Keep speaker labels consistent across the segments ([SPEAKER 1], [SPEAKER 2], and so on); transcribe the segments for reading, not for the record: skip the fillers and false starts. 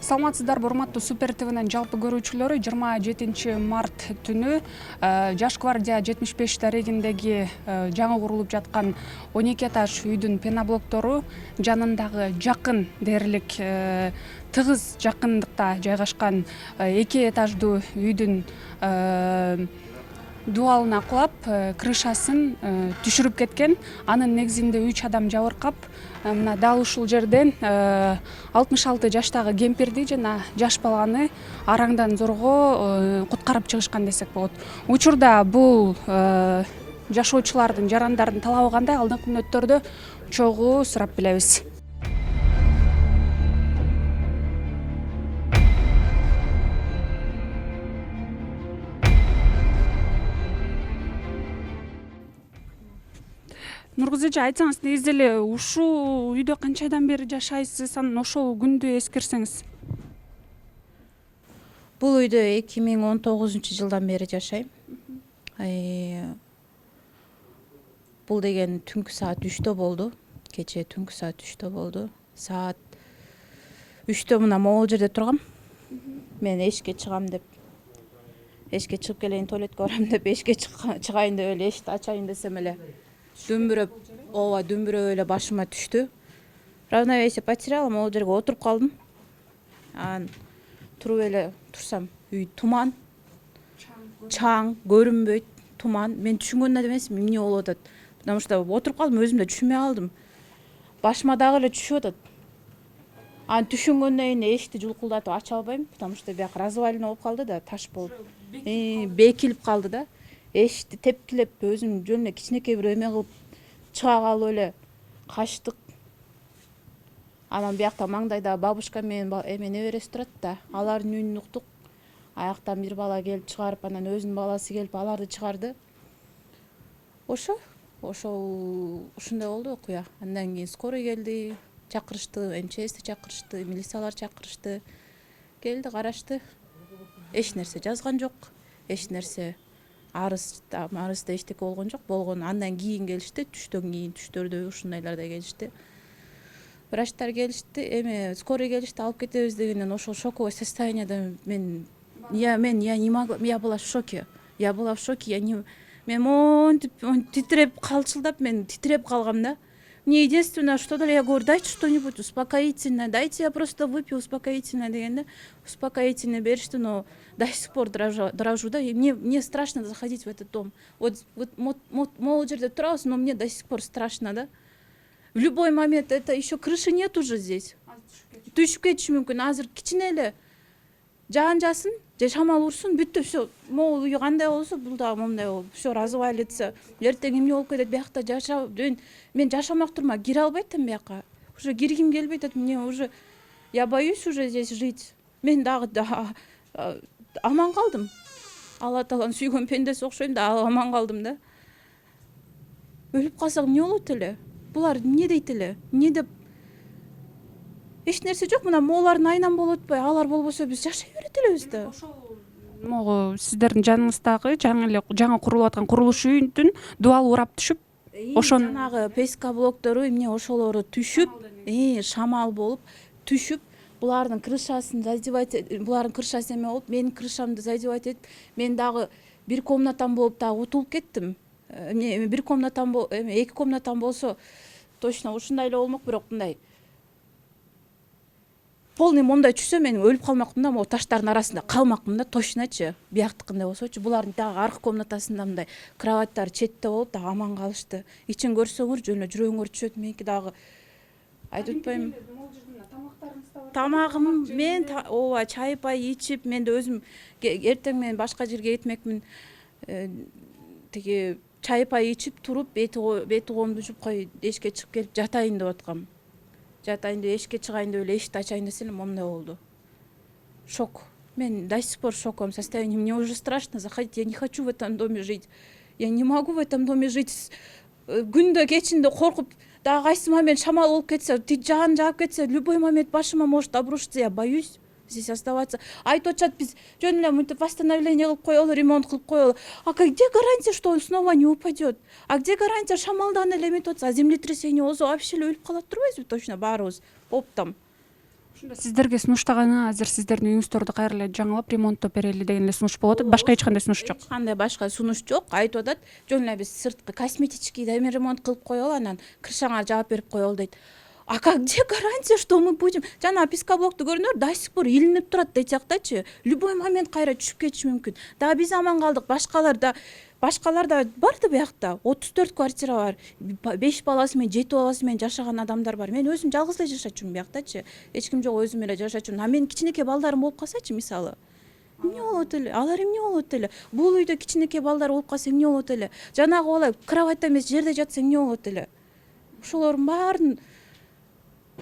[SPEAKER 1] Саламатсыздарбы, урматтуу Супер ТВнын жалпы көрүүчүлөрү, 27 март түнү Жаш гвардия 75 дарегиндеги жаңы курулуп жаткан 12 этаж үйдүн пеноблоктору жанындагы жакын дээрлик тыгыз жакындыкта жайгашкан 2 этаждуу үйдүн дуалына кулап, крышасын түшүрүп кеткен. Анын негизинде 3 адам жабыркап, мына дал ушул жерден 66 жаштагы кемпирди жана жаш баланы араңдан зорго куткарып чыгышкан десек болот. Учурда бул жашоочулардын, жарандардын талабы кандай? Алдыңкы мүнөттөрдө чогуу сурап билебиз. Нургүл эже, айтсаңыз, негизи эле ушул үйдө канча айдан бери жашайсыз? Анан ошол күндү эскерсеңиз.
[SPEAKER 2] Бул үйдө 2019-жылдан бери жашайм. Бул деген түнкү саат 3-тө болду. Кечээ түнкү саат 3-тө болду. Саат 3-тө мына могул жерде тургам. Мен эшикке чыгам деп. Эшикке чыгып келейин, туалетке барам деп, эшикке чыгайын деп эле эшикти ачайын десем эле дүмбүрөп эле башыма түштү. Равновесие потерялам, могул жерге отуруп калдым. Анан туруп эле турсам, үй туман, чаң, көрүнбөйт, туман. Мен түшүнгөн эмесмин, эмне болуп атат. Потому что отуруп калдым, өзүм да түшүнбөй калдым. Башыма дагы эле түшүп атат. Анан түшүнгөндөн кийин эшикти жулкулдатып ача албайм, потому что бияк развалина болуп калды да, таш болуп. Бекилип калды да. Эшикти тепкилеп, өзүм жөн эле кичинекей бир эме кылып чыга калып эле качтык. Анан биякта маңдайда бабушка менен небереси турат да. Алардын үнүн уктук. Аяктан бир бала келип чыгарып, анан өзүнүн баласы келип аларды чыгарды. Ушундай болду окуя. Андан кийин скорый келди, чакырышты, МЧСти чакырышты, милициялар чакырышты. Келди, карашты. Эч нерсе жазган жок. Эч нерсе арызда эчтеке болгон жок. Андан кийин келишти, түштөн кийин, түштөрдө ушундайларда келишти. Врачтар келишти, скорый келишти, алып кетебиз дегенден ошол шоковое состояниеда я была в шоке. Мен монтип титиреп калчылдап, мен титиреп калгам да. Мне единственное, что-то я говорю, дайте что-нибудь успокоительное, дайте я просто выпью успокоительное дегенде. Успокоительное беришти, но до сих пор дрожу, да, и мне страшно заходить в этот дом. Вот могул жерде турабыз, но мне до сих пор страшно, да. В любой момент, это еще крыши нет уже здесь. Түшүп кетиши мүмкүн. Азыр кичине эле жаан жасын, же шамал урсун, бүттү, всё. Могул үй кандай болсо, бул дагы момундай болуп, всё развалится. Эртең эмне болуп кетет, биякта жашап, мен жашамак турма, кире албайт атам бияка. Уже киргим келбейт атат, мне уже я боюсь уже здесь жить. Мен дагы аман калдым. Алла тааланын сүйгөн пендеси окшойм да, аман калдым да. Өлүп калсак эмне болот эле? Булар эмне дейт эле? Эмне деп эч нерсе жок, мына моулардын айынан болуп атпайбы? Алар болбосо биз жашай берет элебиз да.
[SPEAKER 1] Могу сиздердин жаныңыздагы жаңы курулуп аткан курулуш үйүнүн дуалы урап түшүп, ошонун
[SPEAKER 2] жанагы ПСК блоктору эмне ошолору түшүп, шамал болуп түшүп, булардын крышасын задевать, булардын крышасы эме болуп, менин крышамды задевать этип, мен дагы бир комнатам болуп дагы утулуп кеттим. Бир комнатам эки комнатам болсо точно ушундай эле болмок, бирок мындай полный момундай түшсө мен өлүп калмакмын да, могу таштардын арасында калмакмын да, точночу. Бияктыкындай болсочу, булардын дагы аркы комнатасында мындай кроваттар четте болуп дагы аман калышты. Ичин көрсөңөр жөн эле жүрөгүңөр түшөт. Меники дагы айтып атпайм. Тамагым мен чай пай ичип, мен да өзүм эртең мен башка жерге кетмекмин. Тиги чай пай ичип туруп, бети коомду жууп кой, эшикке чыгып келип жатайын деп аткам. Жатайын деп эшикке чыгайын деп эле эшикти ачайын десем эле момундай болду. Шок. Мен до сих пор в шоковом состоянии. Мне уже страшно заходить. Я не хочу в этом доме жить. Я не могу в этом доме жить. Күндө кечинде коркуп, дагы кайсы момент шамал болуп кетсе, жаан жаап кетсе, любой момент башыма может обрушиться. Я боюсь здесь оставаться. Айтып атышат, биз жөн эле мынтип восстановление кылып коелу, ремонт кылып коелу. А где гарантия, что он снова не упадет? А где гарантия, шамалдан эле эметип атса, землетрясение болсо вообще эле өлүп калат турбайбызбы точно баарыбыз оптом.
[SPEAKER 1] Ошондо сиздерге сунуштаганы азыр сиздердин үйүңүздөрдү кайра эле жаңылап ремонттоп берели деген эле сунуш болуп атат. Башка эч кандай сунуш жок.
[SPEAKER 2] Эч кандай башка сунуш жок. Айтып атат, жөн эле биз сырткы косметический ремонт кылып коелу, анан крышаңа жаап берип коелу дейт. А где гарантия, что мы будем? Жана пескоблокту көрүнөр, до сих пор илинип турат десектечи. Любой момент кайра түшүп кетиши мүмкүн. Да биз аман калдык, башкалар да бар да биякта. 34 квартира бар. 5 баласы менен, 7 баласы менен жашаган адамдар бар. Мен өзүм жалгыз эле жашачумун биyaktачы. Эч ким жок, өзүм эле жашачумун. А менин кичинекей балдарым болуп калсачы, мисалы. Эмне болот эле? Алар эмне болот эле? Бул үйдө кичинекей балдар болуп калса эмне болот эле? Жанагы бала кроватьта эмес, жерде жатса эмне болот эле?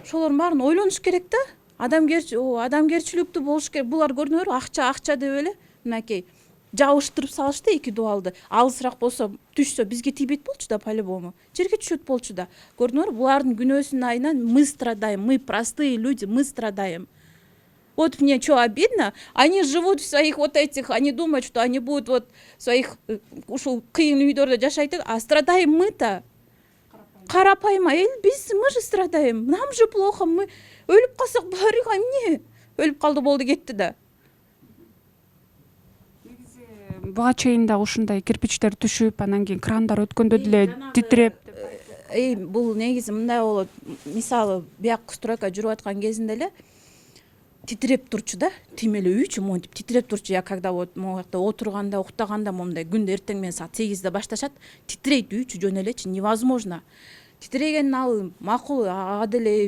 [SPEAKER 2] Ошолордун баарын ойлонуш керек да. Адамгерчиликтүү болуш керек. Булар көрүнөрбү? Акча деп эле мынакей жабыштырып салышты эки дуалды. Алысыраак болсо, түшсө бизге тийбейт болчу да по-любому. Жерге түшөт болчу да. Көрүнөрбү? Булардын күнөөсүнүн айынан мы страдаем, мы простые люди, мы страдаем. Вот мне что обидно, они живут в своих вот этих, они думают, что они будут вот в своих ушул кыйын үйдөрдө жашайт, а страдаем мы-то. Карапайма эл, мы же страдаем, нам же плохо, мы өлүп калсак барыга эмне? Өлүп калды болду кетти да.
[SPEAKER 1] Буга чейин да ушундай кирпичтер түшүп, анан кийин крандар өткөндө деле титиреп.
[SPEAKER 2] Бул негизи мындай болот. Мисалы, бияк стройка жүрүп аткан кезинде эле титиреп турчу да. Тим эле үйчү монтип титиреп турчу. Я когда вот могакта отурганда, уктаганда момундай күндө эртең менен саат 8-де башташат, титирейт үйчү жөн элечи, невозможно. Титиреген ал макул, ага деле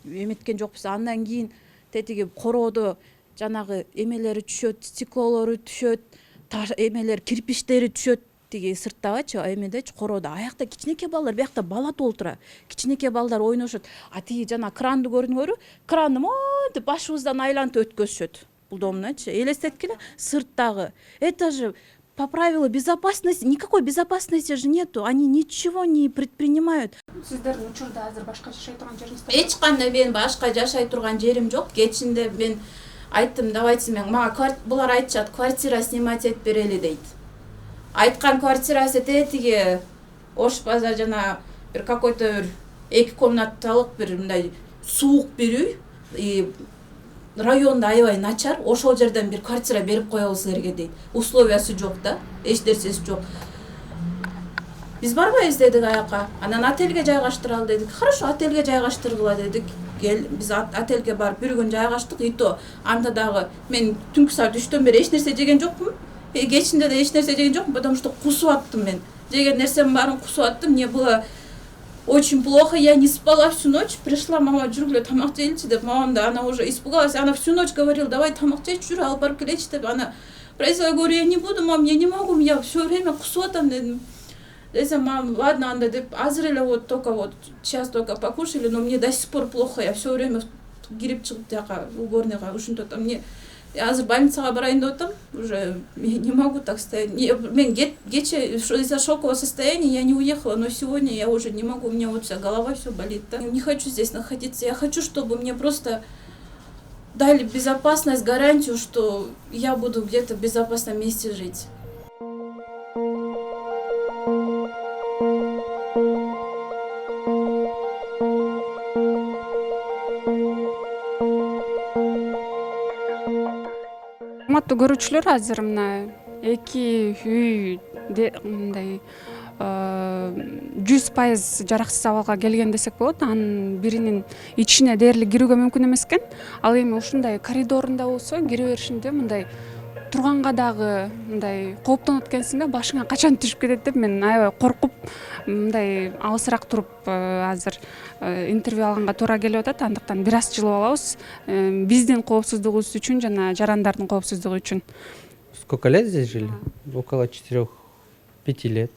[SPEAKER 2] эметкен жокпуз. Андан кийин тетиги короодо жанагы эмелери түшөт, стеклолору түшөт, эмелер кирпичтери түшөт. Тиги сырттагычы, эмедечи короодо. Аякта кичинекей балдар, биякта бала толтура. Кичинекей балдар ойношот. А тиги жана кранды көрүнгөрү, кранды монтип башыбыздан айлантып өткөзүшөт. Бул домночу элестеткиле, сырттагы. Это же по правилу безопасности, никакой безопасности же нету. Они ничего не предпринимают.
[SPEAKER 1] Сиздердин учурда азыр башка жашай турган жериңиз бар?
[SPEAKER 2] Эч кандай мен башка жашай турган жерим жок. Кечинде мен айттым, давайте мен мага булар айтышат, квартира снимать этип берели дейт. Айткан квартирасы тетиги Ош базар жана бир какой-то 2 комнаталык бир мындай суук бир үй. И районда аябай начар. Ошол жерден бир квартира берип коелу силерге дейт. Условиясы жок да, эч нерсеси жок. Биз барбайбыз дедик аяка. Анан отельге жайгаштыралы дедик. Хорошо, отельге жайгаштыргыла дедик. Биз отельге барып бир күн жайгаштык. И то анда дагы мен түнкү саат 3-төн бери эч нерсе жеген жокмун. Кечинде да эч нерсе жеген жокмун, потому что кусуп аттым мен. Жеген нерсемин баарын кусуп аттым. Мне было очень плохо, я не спала всю ночь. Пришла мама, жүргүлө тамак жейличи деп, мамам да она уже испугалась. Она всю ночь говорила, давай тамак жейчи, жүр, алып барып келечи деп. Она просила, я говорю, я не буду, мам, я не могу, я все время кусуп атам дедим. Десем, мам, ладно, анда деп, азыр эле вот только вот сейчас только покушали, но мне до сих пор плохо, я все время кирип чыгып тияка уборныйга ушинтип атам. Мне азыр больницага барайын деп атам, уже не могу так стоять. Мен кече из-за шокового состояния я не уехала, но сегодня я уже не могу, у меня вот вся голова все болит. Да? Не хочу здесь находиться, я хочу, чтобы мне просто дали безопасность, гарантию, что я буду где-то в безопасном месте жить.
[SPEAKER 1] Урматтуу көрүүчүлөр, азыр мына эки үй мындай 100% жараксыз абалга келген десек болот. Анын биринин ичине дээрлик кирүүгө мүмкүн эмес экен. Ал эми ушундай коридорунда болсо кире беришинде мындай турганга дагы мындай кооптонот экенсиң да, башыңа качан түшүп кетет деп мен аябай коркуп мындай алысыраак туруп азыр интервью алганга туура келип атат. Андыктан бир аз жылып алабыз биздин коопсуздугубуз үчүн жана жарандардын коопсуздугу үчүн.
[SPEAKER 3] Сколько лет здесь жили? Около 4-5 лет.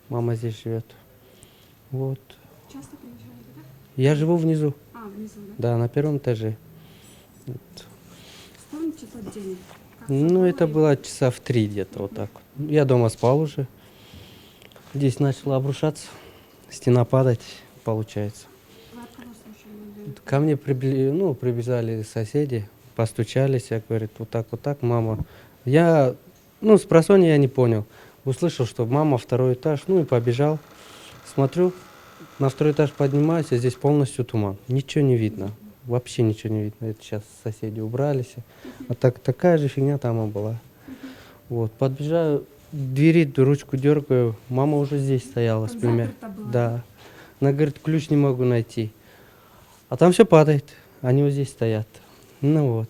[SPEAKER 3] Мама здесь живет. Вот.
[SPEAKER 1] Часто приезжаете, да?
[SPEAKER 3] Я живу внизу.
[SPEAKER 1] Внизу, да?
[SPEAKER 3] Да, на 1-м этаже. Вот.
[SPEAKER 1] Вспомните тот день?
[SPEAKER 3] Ну, это было часа в 3 где-то, вот так. Я дома спал уже. Здесь начала обрушаться, стена падать, получается. Ко мне прибежали соседи, постучались, я говорю, вот так, мама. Я, с просонья я не понял. Услышал, что мама 2-й этаж, и побежал. Смотрю, на 2-й этаж поднимаюсь, а здесь полностью туман. Ничего не видно. вообще ничего не видно. Это сейчас соседи убрались. А так такая же фигня там и была. Вот, подбежаю, двери, ручку дергаю, мама уже здесь стояла с племянником. Да. Она говорит, ключ не могу найти. А там все падает, они вот здесь стоят. Ну вот.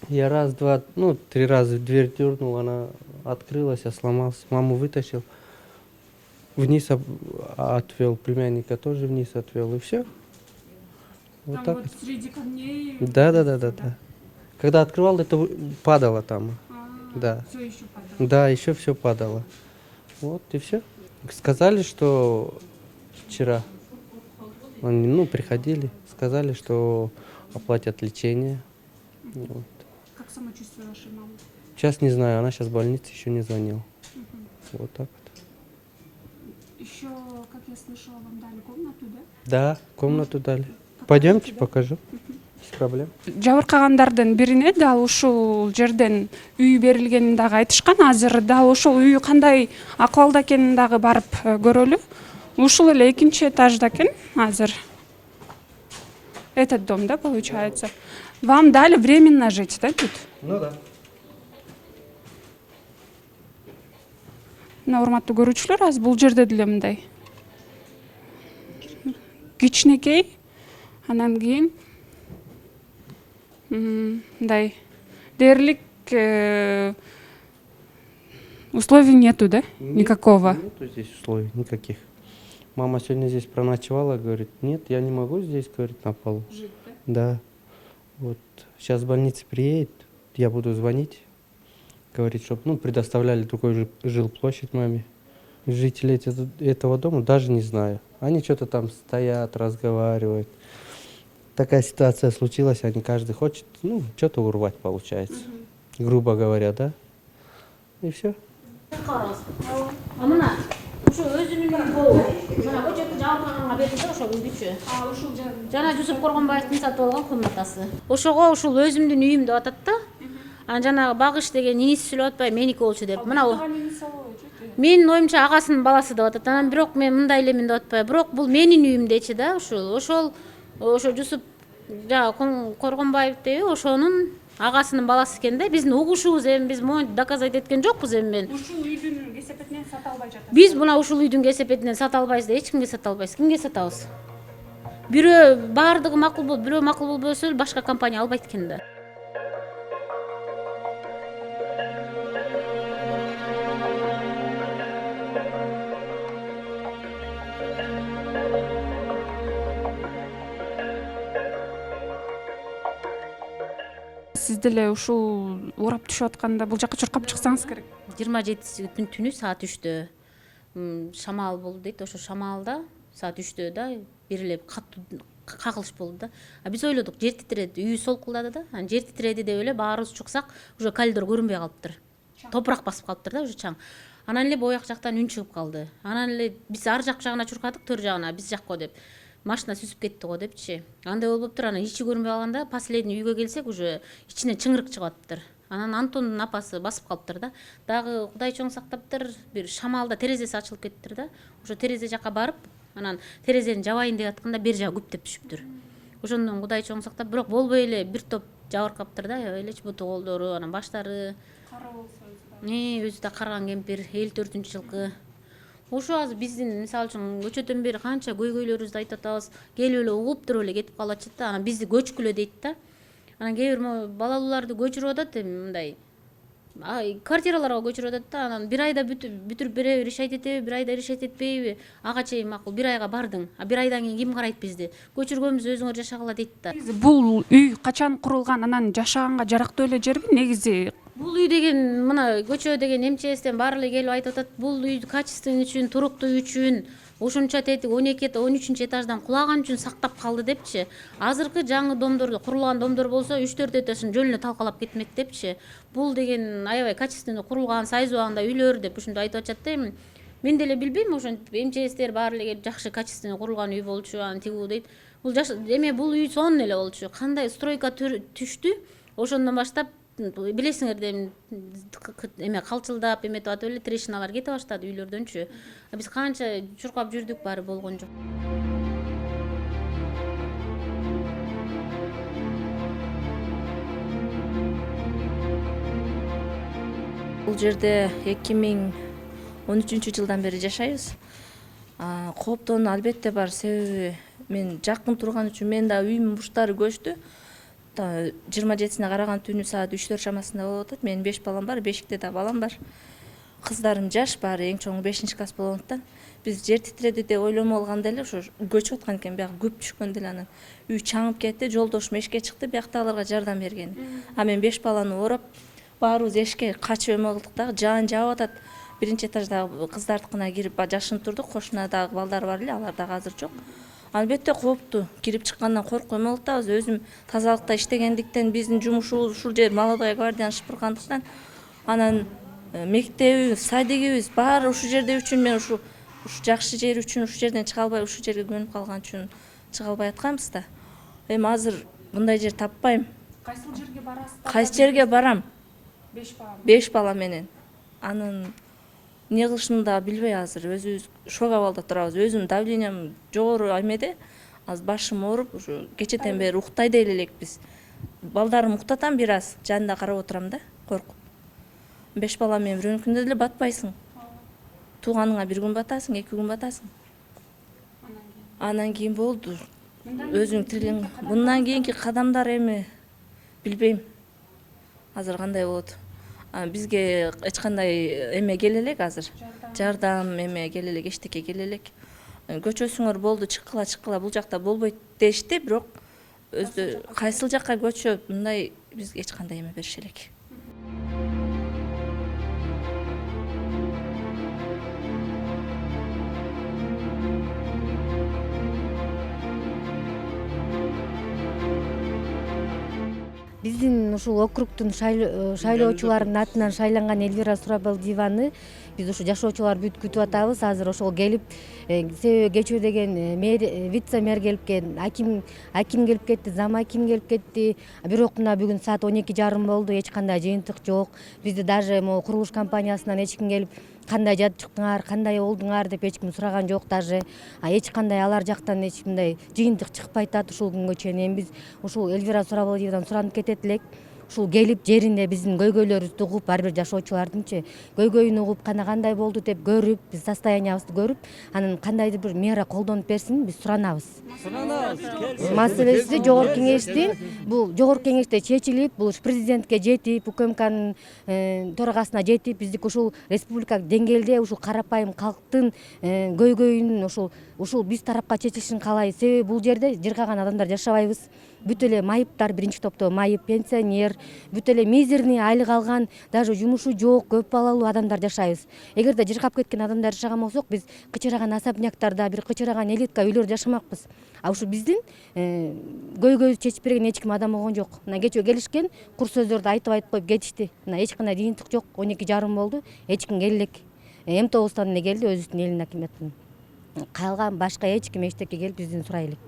[SPEAKER 3] Я раз, два, ну, 3 раза дверь дернул, она открылась, я сломался, маму вытащил. Вниз отвел, племянника тоже вниз отвел, и все. Вот
[SPEAKER 1] Там
[SPEAKER 3] так
[SPEAKER 1] вот
[SPEAKER 3] вот.
[SPEAKER 1] среди камней.
[SPEAKER 3] Да. Когда открывал, это падало там. Да.
[SPEAKER 1] Все еще падало.
[SPEAKER 3] Да, еще все падало. Вот и все. Сказали, что вчера они, ну, приходили, сказали, что оплатят лечение. Вот.
[SPEAKER 1] Как самочувствие вашей мамы?
[SPEAKER 3] Сейчас не знаю, она сейчас в больнице, еще не звонила. Вот так вот.
[SPEAKER 1] Еще, как я слышала, вам дали комнату, да?
[SPEAKER 3] Да, комнату дали. Пойдемте, покажу. Без проблем.
[SPEAKER 1] Жабыркагандардын бирине дал ушул жерден үй берилгенин дагы айтышкан. Азыр дал ошол үй кандай акыбалда экенин дагы барып көрөлү. Ушул эле 2-нчи этажда экен азыр. Этот дом, да, получается? Вам дали временно жить, да, тут?
[SPEAKER 3] Ну да.
[SPEAKER 1] Мына урматтуу көрүүчүлөр, азыр бул жерде деле мындай кичинекей, анан кийин мындай дээрлик условий нету, да? Никакого.
[SPEAKER 3] Нету здесь условий никаких. Мама сегодня здесь проночевала, говорит, нет, я не могу здесь, говорит, на полу.
[SPEAKER 1] Жить, да?
[SPEAKER 3] Да. Вот сейчас в больнице приедет, я буду звонить, говорит, чтобы, ну, предоставляли другую жилплощадь маме. Жители этого дома даже не знаю. Они что-то там стоят, разговаривают. Такая ситуация случилась, они каждый хочет, ну, что-то урвать получается. Грубо говоря, да? И все.
[SPEAKER 4] Мына ушу өзүнүн үйү болу. Мына көчөттү жабыркаганга берди ошо үйдүчү.
[SPEAKER 1] Ушул жер.
[SPEAKER 4] Жана Жусуп Коргонбаевдин сатып алган комнатасы. Ошого ушул өзүмдүн үйүм деп атат да. Анан жанагы Багыш деген иниси сүйлөп атпайбы, меники болчу деп. Мына менин оюмча агасынын баласы деп атат. Анан бирок мен мындай элемин деп атпайбы. Бирок бул менин үйүм дечи да, ошол Жусуп Коргонбаев деби, ошонун агасынын баласы экен да. Биздин угушубуз эми биз моюнду доказать эткен жокпуз эми мен.
[SPEAKER 1] Ушул үйдүн кесепетинен сата албай жатат.
[SPEAKER 4] Биз мына ушул үйдүн кесепетинен сата албайбыз да, эч кимге сата албайбыз. Кимге сатабыз? Бирөө баардыгы макул болуп, бирөө макул болбосо башка компания албайт экен да.
[SPEAKER 1] Сиз деле ушул урап түшүп атканда бул жакка чуркап чыксаңыз керек.
[SPEAKER 4] 27 түнү саат 3-тө шамал болду дейт. Ошо шамалда саат 3-тө да бир эле катуу кагылыш болду да. А биз ойлодук, жер титиреди, үй солкулдады да. Анан жер титиреди деп эле баарыбыз чуксак, уже коридор көрүнбөй калыптыр. Топурак басып калыптыр да, уже чаң. Анан эле бояк жактан үн чыгып калды. Анан эле биз ар жагына чуркадык, төр жагына, биз жакка деп. Машина сүзүп кетти го депчи. Андай болуптур, анан ичи көрүнбөй калганда последний үйгө келсек, уже ичинен чыңырык чыгып атыптыр. Анан Антондун апасы басып калыптыр да. Дагы Кудай чоң сактаптыр, бир шамалда терезеси ачылып кеттиптир да. Ошо терезе жакка барып, анан терезени жабайын деп атканда бер жагы күптеп түшүптүр. Ошондон Кудай чоң сактап, бирок болбой эле бир топ жабыркаптыр да, элечи буту колдору, анан баштары.
[SPEAKER 1] Кара болсо
[SPEAKER 4] Өзү да карган кемпир, 54-жылкы. Ошо азыр биздин мисалы үчүн көчөдөн бери канча көйгөйлөрүбүздү айтып атабыз, келип эле угуп туруп эле кетип калачыт да, анан бизди көчкүлө дейт да. Анан кээ бир балалууларды көчүрүп атат, эми мындай квартираларга көчүрүп атат да, анан бир айда бүтүрүп береби, решать этеби, бир айда решать этпейби, ага чейин макул, бир айга бардың, а бир айдан кийин ким карайт бизди? Көчүргөнбүз өзүңөр жашагыла дейт да.
[SPEAKER 1] бул үй качан курулган, анан жашаганга жарактуу эле жерби негизи?
[SPEAKER 4] Бул үй деген мына көчө деген МЧСтен баары эле келип айтып атат, бул үй качественный үчүн, туруктуу үчүн, ушунча тетик 12-13 этаждан кулаган үчүн сактап калды депчи. Азыркы жаңы домдорду, курулган домдор болсо 3-4 этажын жөн эле талкалап кетмек депчи. Бул деген аябай качественный курулган, сайыз убагында үйлөр деп ушундай айтып атышат да. Эми мен деле билбейм, ошентип МЧСтер баары эле келип жакшы качественный курулган үй болчу, анан тигүү дейт. Бул эме бул үй сонун эле болчу. Кандай стройка түштү, ошондон баштап билесиңер эме калчылдап эметип атып эле трещиналар кете баштады үйлөрдөнчү. Биз канча чуркап жүрдүк, баары болгон жок.
[SPEAKER 5] Бул жерде 2013 жылдан бери жашайбыз. Кооптонуу албетте бар, себеби мен жакын турган үчүн мен да үйүмдүн буштары көчтү. 27-сине караган түнү саат 3-4 шамасында болуп атат. Менин 5 балам бар, бешикте да балам бар. Кыздарым жаш, баары эң чоңу 5-класс болгондуктан биз жер титиреди деп ойлонуп алганда эле ошо көчүп аткан экен, бияк көп түшкөндө эле анан үй чаңып кетти, жолдошум эшикке чыкты, бияктагыларга жардам берген. Мен 5 баланы ороп, баарыбыз эшикке качып эме кылдык дагы, жаан жаап атат. Биринчи этаждагы кыздардыкына кирип жашынып турдук, кошунадагы балдар бар эле, алар дагы азыр жок. Албетте кооптуу, кирип чыккандан коркуп эме кылып атабыз. Өзүм тазалыкта иштегендиктен, биздин жумушубуз ушул жер Молодая гвардияны шыпыргандыктан, анан мектебибиз, садигибиз баары ушул жерде үчүн мен ушу жакшы жер үчүн ушул жерден чыга албай, ушул жерге көнүп калган үчүн чыга албай атканбыз да. Эми азыр мындай жер таппайм.
[SPEAKER 1] Кайсыл жерге барасыз?
[SPEAKER 5] Кайсы жерге барам?
[SPEAKER 1] 5 бала.
[SPEAKER 5] 5 бала менен. Анын эмне кылышымды да билбей азыр өзүбүз шок абалда турабыз. Өзүм давлениям жогору эмеде, азыр башым ооруп, ушу кечеден бери уктай да элекпиз. Балдарым уктатам бир аз, жанында карап отурам да, коркуп. 5 бала менен бирөөнүн күндө деле батпайсың. Тууганыңа бир күн батасың, 2 күн батасың. Анан кийин болду. Өзүң тирилиң. Мындан кийинки кадамдар эми билбейм. Азыр кандай болот? Бизге эч кандай эме келе элек азыр. Жардам эме келе элек, эчтеке келе элек. Көчөсүңөр болду, чыккыла, бул жакта болбойт дешти, бирок өзү кайсыл жакка көчөп, мындай бизге эч кандай эме бериши элек.
[SPEAKER 6] Биздин ушул округдун шайлоочуларынын атынан шайланган Эльвира Сурабалдиеваны биз ушу жашоочулар бүт күтүп атабыз. Азыр ошол келип, себеби кечөө деген вице-мэр келип кетти, аким келип кетти, зам аким келип кетти. Бирок мына бүгүн саат 12:30 болду, эч кандай жыйынтык жок. Бизди даже могу курулуш компаниясынан эч ким келип кандай жатып чыктыңар, кандай болдуңар деп эч ким сураган жок даже. Эч кандай алар жактан эч кандай жыйынтык чыкпай атат ушул күнгө чейин. Эми биз ушул Эльвира Сурабалдиевадан суранып кетет элек. Ушул келип жеринде биздин көйгөйлөрүбүздү угуп, ар бир жашоочулардынчы көйгөйүн угуп, кандай болду деп көрүп, биз состояниябызды көрүп, анан кандайдыр бир мера колдонуп берсин биз суранабыз. Маселеси жогорку кеңештин, бул жогорку кеңеште чечилип, бул президентке жетип, УКМКнын төрагасына жетип, биздики ушул республика деңгээлде ушул карапайым калктын көйгөйүн ушул биз тарапка чечилишин каалайбыз. Себеби бул жерде жыргаган адамдар жашабайбыз. Бүт эле майыптар, биринчи топто майып, пенсионер, бүт эле мизерный айлык алган, даже жумушу жок, көп балалуу адамдар жашайбыз. Эгерде жыргап кеткен адамдар жашаган болсок, биз кычыраган особняктарда, бир кычыраган элитка үйлөрдө жашамакпыз. Ушу биздин көйгөйүбүздү чечип берген эч ким адам болгон жок. Мына кечөө келишкен, кур сөздөрдү айтып коюп кетишти. Мына эч кандай жыйынтык жок, 12:30 болду, эч ким келе элек. МТОстан эле келди, өзүбүздүн элдин акимиятынан. Калган башка эч ким эчтеке келип бизден сурай элек.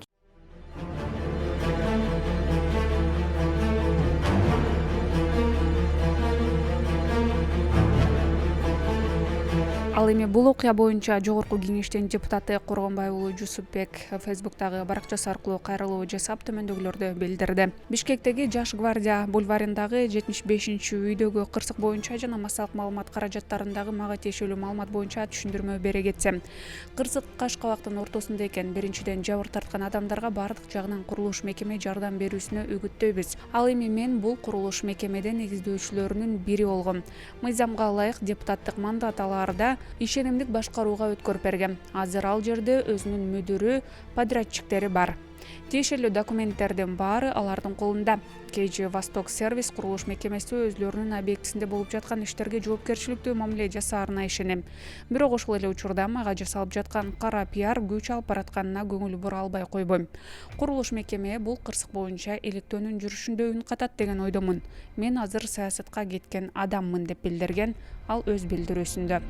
[SPEAKER 1] Ал эми бул окуя боюнча жогорку кеңештин депутаты Коргонбай уулу Жусупбек Фейсбуктагы баракчасы аркылуу кайрылуу жасап төмөндөгүлөрдү билдирди. Бишкектеги Жаш гвардия бульварындагы 75-үйдөгү кырсык боюнча жана массалык маалымат каражаттарындагы мага тиешелүү маалымат боюнча түшүндүрмө бере кетсем. Кырсык каш кабактын ортосунда экен. Биринчиден, жабыр тарткан адамдарга бардык жагынан курулуш мекеме жардам берүүсүнө үгүттөйбүз. Ал эми мен бул курулуш мекемеден негиздөөчүлөрүнүн бири болгом. Мыйзамга ылайык депутаттык мандат алаарда ишенимдик башкарууга өткөрүп бергем. Азыр ал жерде өзүнүн мүдүрү, подрядчиктери бар. Тиешелүү документтердин баары алардын колунда. KG Восток сервис курулуш мекемеси өзлөрүнүн объектисинде болуп жаткан иштерге жоопкерчиликтүү мамиле жасаарына ишенем. Бирок ошол эле учурда мага жасалып жаткан кара пиар күч алып баратканына көңүл бура албай койбойм. Курулуш мекеме бул кырсык боюнча иликтөөнүн жүрүшүндө үн катат деген ойдомун. Мен азыр саясатка кеткен адаммын деп билдирген ал өз билдирүүсүндө.